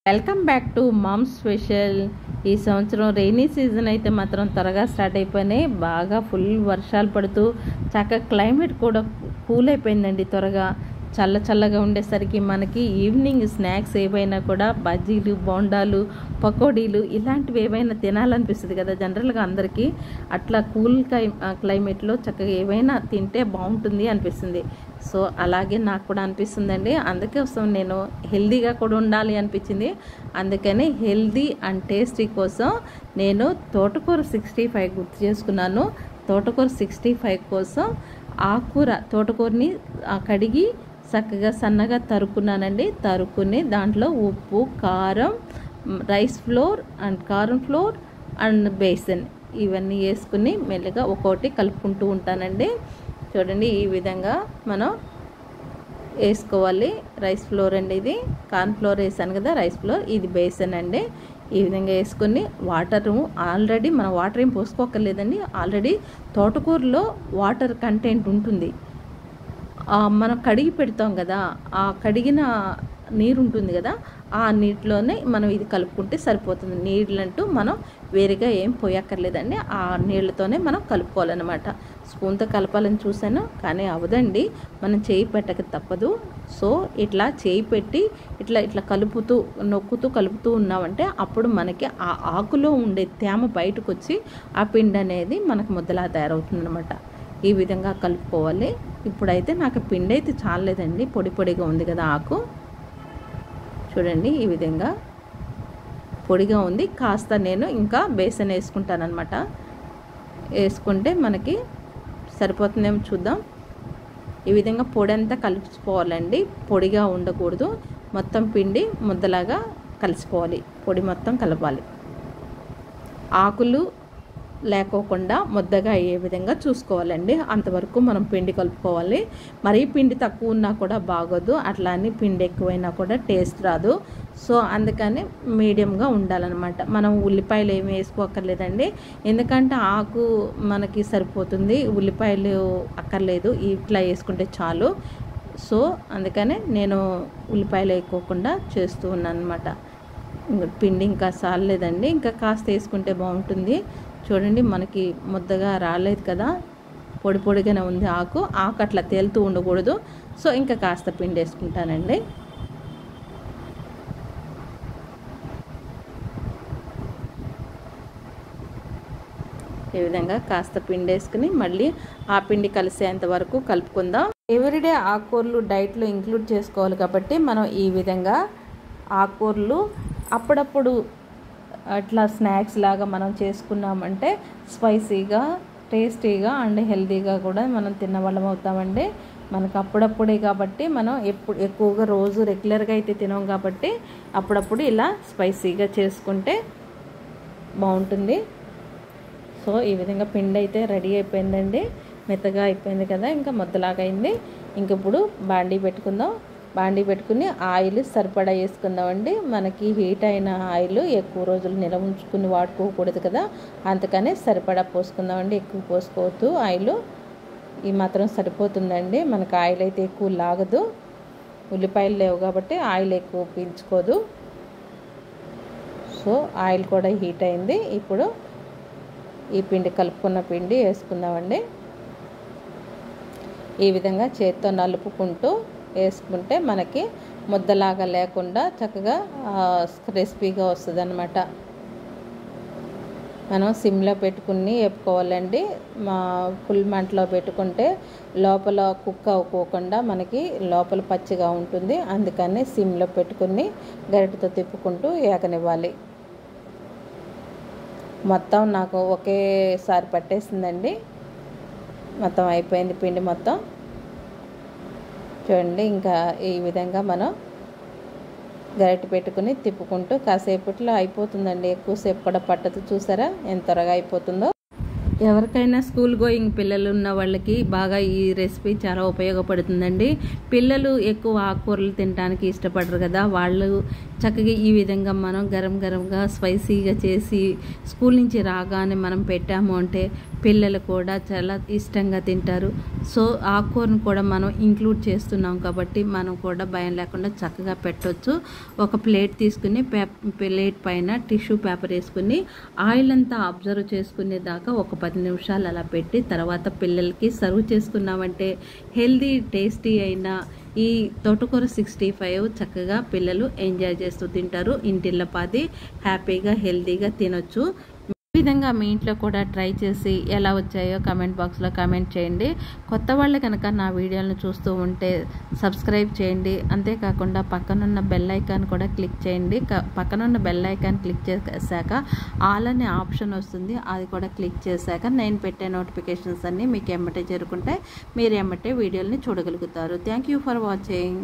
Welcome back to mom's special. ఈ సంవత్సరం rainy season అయితే మాత్రం త్వరగా స్టార్ట్ అయిపోయినాయి. బాగా ఫుల్ వర్షాలు పడుతూ చక్కగా క్లైమేట్ కూడా కూల్ అయిపోయిందండి. త్వరగా చల్లగా ఉండేసరికి మనకి ఈవినింగ్ స్నాక్స్ ఏవైనా కూడా బజ్జీలు, బోండాలు, పకోడీలు ఇలాంటివి ఏవైనా తినాలనిపిస్తుంది కదా జనరల్గా అందరికీ. అట్లా కూల్ క్లైమేట్లో చక్కగా ఏవైనా తింటే బాగుంటుంది అనిపిస్తుంది. సో అలాగే నాకు కూడా అనిపిస్తుందండి. అందుకోసం నేను హెల్దీగా కూడా ఉండాలి అనిపించింది. అందుకని హెల్దీ అండ్ టేస్టీ కోసం నేను తోటకూర 65 గుర్తు చేసుకున్నాను. తోటకూర 65 కోసం తోటకూరని కడిగి చక్కగా సన్నగా తరుక్కున్నానండి. తరుక్కుని దాంట్లో ఉప్పు, కారం, rice flour and corn flour and besan ఇవన్నీ వేసుకుని మెల్లగా ఒక్కొక్కటి కలుపుకుంటూ ఉంటానండి. చూడండి, ఈ విధంగా మనం వేసుకోవాలి. రైస్ ఫ్లోర్ అండి, ఇది కార్న్ ఫ్లోర్ వేసాను కదా, రైస్ ఫ్లోర్, ఇది బేసన్ అండి. ఈ విధంగా వేసుకొని ఆల్రెడీ మనం వాటర్ ఏం పోసుకోకర్లేదండి. ఆల్రెడీ తోటకూరలో వాటర్ కంటెంట్ ఉంటుంది. మనం కడిగి పెడతాం కదా, ఆ కడిగిన నీరు ఉంటుంది కదా, ఆ నీటిలోనే మనం ఇది కలుపుకుంటే సరిపోతుంది. నీళ్ళంటూ మనం వేరేగా ఏం పోయక్కర్లేదండి. ఆ నీళ్ళతోనే మనం కలుపుకోవాలన్నమాట. స్పూన్తో కలపాలని చూసాను కానీ అవదండి, మనం చేయి పెట్టక తప్పదు. సో ఇట్లా చేయి పెట్టి ఇట్లా కలుపుతూ ఉన్నామంటే అప్పుడు మనకి ఆ ఆకులో ఉండే తేమ బయటకు వచ్చి ఆ పిండి అనేది మనకు ముద్దలా తయారవుతుంది అనమాట. ఈ విధంగా కలుపుకోవాలి. ఇప్పుడైతే నాకు పిండి అయితే చాలేదండి, పొడిగా ఉంది కదా ఆకు. చూడండి, ఈ విధంగా పొడిగా ఉంది. కాస్త నేను ఇంకా బేసన్ వేసుకుంటానమాట. వేసుకుంటే మనకి సరిపోతుందేమో చూద్దాం. ఈ విధంగా పొడి అంతా కలుపుకోవాలండి. పొడిగా ఉండకూడదు, మొత్తం పిండి ముద్దలాగా కలిసిపోవాలి. పొడి మొత్తం కలపాలి. ఆకులు లేకోకుండా ముద్దగా అయ్యే విధంగా చూసుకోవాలండి. అంతవరకు మనం పిండి కలుపుకోవాలి. మరీ పిండి తక్కువ ఉన్నా కూడా బాగోదు, అట్లా అని పిండి ఎక్కువైనా కూడా టేస్ట్ రాదు. సో అందుకని మీడియంగా ఉండాలన్నమాట. మనం ఉల్లిపాయలు ఏమి వేసుకోక్కర్లేదండి, ఎందుకంటే ఆకు మనకి సరిపోతుంది. ఉల్లిపాయలు అక్కర్లేదు, ఇట్లా వేసుకుంటే చాలు. సో అందుకనే నేను ఉల్లిపాయలు వేసుకోకుండా చేస్తూ ఉన్నాను అనమాట. పిండి ఇంకా చాలేదండి, ఇంకా కాస్త వేసుకుంటే బాగుంటుంది. చూడండి, మనకి ముద్దగా రాలేదు కదా, పొడిగానే ఉంది ఆకు అట్లా తేలుతూ ఉండకూడదు. సో ఇంకా కాస్త పిండి వేసుకుంటానండి. ఈ విధంగా కాస్త పిండి వేసుకుని మళ్ళీ ఆ పిండి కలిసేంత వరకు కలుపుకుందాం. ఎవ్రీడే ఆకుకూరలు డైట్లో ఇంక్లూడ్ చేసుకోవాలి కాబట్టి మనం ఈ విధంగా ఆకుకూరలు అప్పుడప్పుడు అట్లా స్నాక్స్ లాగా మనం చేసుకున్నామంటే స్పైసీగా, టేస్టీగా అండ్ హెల్తీగా కూడా మనం తిన్నవాళ్ళం అవుతామండి. మనకు అప్పుడప్పుడే కాబట్టి మనం ఎక్కువగా రోజు రెగ్యులర్గా అయితే తినాం కాబట్టి అప్పుడప్పుడు ఇలా స్పైసీగా చేసుకుంటే బాగుంటుంది. సో ఈ విధంగా పిండి అయితే రెడీ అయిపోయిందండి. మెత్తగా అయిపోయింది కదా, ఇంకా ముద్దలాగా అయింది. ఇంక ఇప్పుడు బాండీ పెట్టుకుని ఆయిల్ సరిపడా వేసుకుందామండి. మనకి హీట్ అయిన ఆయిల్ ఎక్కువ రోజులు నిల్వ ఉంచుకుని వాడుకోకూడదు కదా, అందుకనే సరిపడా పోసుకుందామండి. ఎక్కువ పోసుకోవద్దు, ఆయిల్ ఈ మాత్రం సరిపోతుందండి. మనకు ఆయిల్ అయితే ఎక్కువ లాగదు, ఉల్లిపాయలు లేవు కాబట్టి ఆయిల్ ఎక్కువ పీల్చుకోదు. సో ఆయిల్ కూడా హీట్ అయింది. ఇప్పుడు ఈ కలుపుకున్న పిండి వేసుకుందామండి. ఈ విధంగా చేత్తో నలుపుకుంటూ వేసుకుంటే మనకి ముద్దలాగా లేకుండా చక్కగా క్రిస్పీగా వస్తుంది అన్నమాట. మనం సిమ్లో పెట్టుకుని వేపుకోవాలండి. ఫుల్ మంటలో పెట్టుకుంటే లోపల కుక్ అవ్వకోకుండా మనకి లోపల పచ్చిగా ఉంటుంది. అందుకని సిమ్లో పెట్టుకుని గరిటెతో తిప్పుకుంటూ వేగనివ్వాలి. మొత్తం నాకు ఒకేసారి పట్టేసిందండి, మొత్తం అయిపోయింది పిండి మొత్తం. చూడండి, ఇంకా ఈ విధంగా మనం గరిటె పెట్టుకుని తిప్పుకుంటూ కాసేపట్లో అయిపోతుందండి. ఎక్కువసేపు కూడా పట్టదు. చూసారా ఎంత త్వరగా అయిపోతుందో. ఎవరికైనా స్కూల్ గోయింగ్ పిల్లలు ఉన్న వాళ్ళకి బాగా ఈ రెసిపీ చాలా ఉపయోగపడుతుందండి. పిల్లలు ఎక్కువ ఆకుకూరలు తినడానికి ఇష్టపడరు కదా, వాళ్ళు చక్కగా ఈ విధంగా మనం గరంగా స్పైసీగా చేసి స్కూల్ నుంచి రాగానే మనం పెట్టాము అంటే పిల్లలు కూడా చాలా ఇష్టంగా తింటారు. సో ఆకుకూరను కూడా మనం ఇంక్లూడ్ చేస్తున్నాం కాబట్టి మనం కూడా భయం లేకుండా చక్కగా పెట్టొచ్చు. ఒక ప్లేట్ తీసుకుని ప్లేట్ పైన టిష్యూ పేపర్ వేసుకుని ఆయిల్ అంతా అబ్జర్వ్ చేసుకునేదాకా ఒక 10 నిమిషాలు అలా పెట్టి తర్వాత పిల్లలకి సర్వ్ చేసుకున్నామంటే హెల్దీ టేస్టీ అయిన ఈ తోటకూర 65 చక్కగా పిల్లలు ఎంజాయ్ చేస్తూ తింటారు. ఇంటిల్లపాది హ్యాపీగా హెల్తీగా తినొచ్చు. ఈ విధంగా మీ ఇంట్లో కూడా ట్రై చేసి ఎలా వచ్చాయో కమెంట్ బాక్స్లో కమెంట్ చేయండి. కొత్త వాళ్ళు కనుక నా వీడియోలను చూస్తూ ఉంటే సబ్స్క్రైబ్ చేయండి. అంతేకాకుండా పక్కనున్న బెల్ ఐకాన్ కూడా క్లిక్ చేయండి. పక్కనున్న బెల్ ఐకాన్ క్లిక్ చేశాక ఆల్ అనే ఆప్షన్ వస్తుంది, అది కూడా క్లిక్ చేశాక నేను పెట్టే నోటిఫికేషన్స్ అన్నీ మీకు ఎమ్మటే చేరుకుంటాయి. మీరు ఎమ్మటే వీడియోని చూడగలుగుతారు. Thank you for watching.